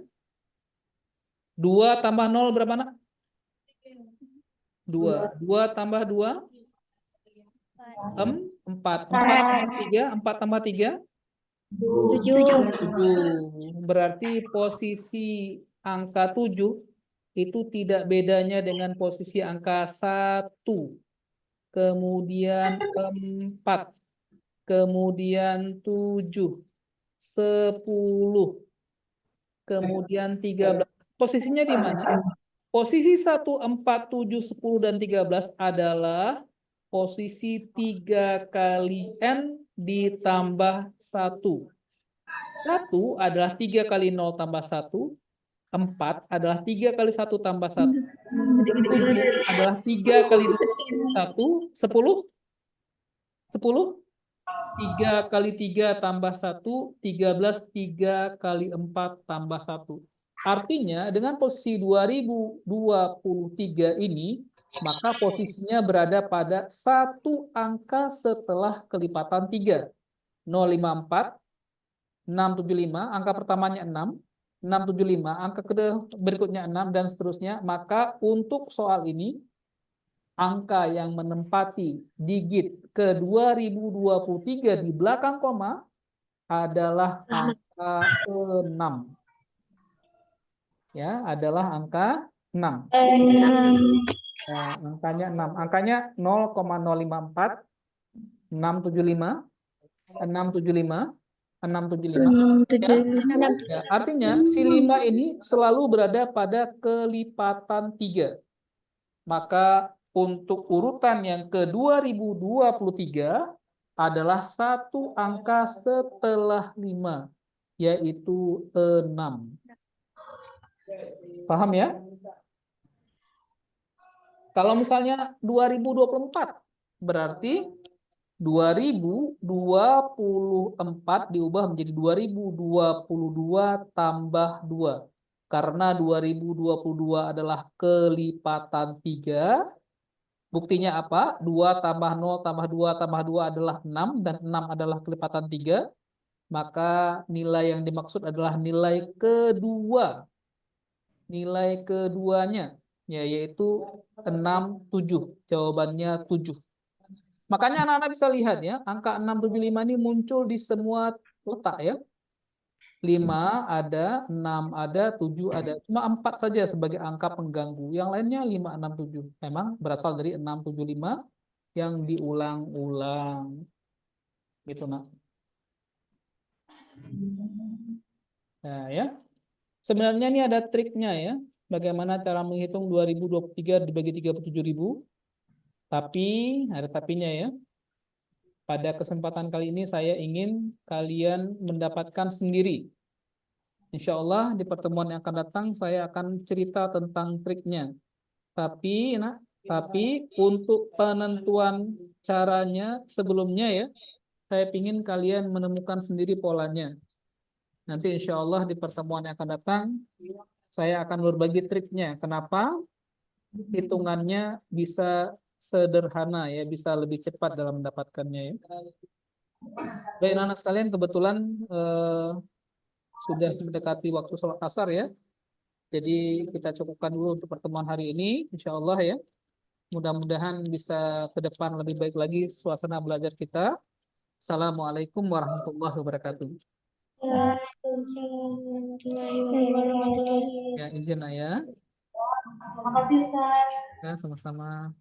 2 tambah 0 berapa, Nak? 2. 2 tambah 2? 4. 4 tambah 3? 4 tambah 3? 7. 7. Berarti posisi angka 7 itu tidak bedanya dengan posisi angka 1. Kemudian 4. Kemudian 7. 10. Kemudian 13. Posisinya di mana? Posisi 1, 4, 7, 10, dan 13 adalah posisi 3 kali N ditambah 1. 1 adalah 3 kali 0 tambah 1. 4 adalah 3 kali 1 tambah 1. 7 adalah 3 kali 1. 10? 10? 3 kali 3 tambah 1, 13, 3 kali 4 tambah 1. Artinya dengan posisi 2023 ini, maka posisinya berada pada satu angka setelah kelipatan 3. 054, 675, angka pertamanya 6, 675, angka kedua berikutnya 6, dan seterusnya. Maka untuk soal ini, angka yang menempati digit ke 2023 di belakang koma adalah angka 6. Ya, adalah angka 6. Ya, angkanya 6. Angkanya 0,054, 675, 675, 675. Ya, artinya si 5 ini selalu berada pada kelipatan 3. Maka untuk urutan yang ke 2023 adalah satu angka setelah 5, yaitu 6. Paham ya? Kalau misalnya 2024, berarti 2024 diubah menjadi 2022 tambah 2. Karena 2022 adalah kelipatan 3. Buktinya apa? 2 tambah 0 tambah 2 tambah 2 adalah 6, dan 6 adalah kelipatan 3. maka nilai yang dimaksud adalah nilai kedua. Nilai keduanya, yaitu 6, 7. Jawabannya 7. Makanya anak-anak bisa lihat ya, angka 675 ini muncul di semua letak ya. 5 ada, 6 ada, 7 ada. Cuma 4 saja sebagai angka pengganggu. Yang lainnya 5, 6, 7. Memang berasal dari 6, 7, 5 yang diulang-ulang. Gitu, nak. Nah, ya. Sebenarnya ini ada triknya ya. Bagaimana cara menghitung 2023 dibagi 37.000. Tapi, ada tapinya ya. Pada kesempatan kali ini saya ingin kalian mendapatkan sendiri. Insya Allah di pertemuan yang akan datang saya akan cerita tentang triknya. Tapi untuk penentuan caranya sebelumnya ya, saya ingin kalian menemukan sendiri polanya. Nanti insya Allah di pertemuan yang akan datang saya akan berbagi triknya. Kenapa hitungannya bisa sederhana ya, bisa lebih cepat dalam mendapatkannya ya. Baik anak sekalian, kebetulan sudah mendekati waktu sholat asar ya. Jadi kita cukupkan dulu untuk pertemuan hari ini, insya Allah ya. Mudah-mudahan bisa ke depan lebih baik lagi suasana belajar kita. Assalamualaikum warahmatullahi wabarakatuh. Waalaikumsalam warahmatullahi wabarakatuh. Ya, izin ayah. Terima kasih, Ustaz. Ya, sama-sama.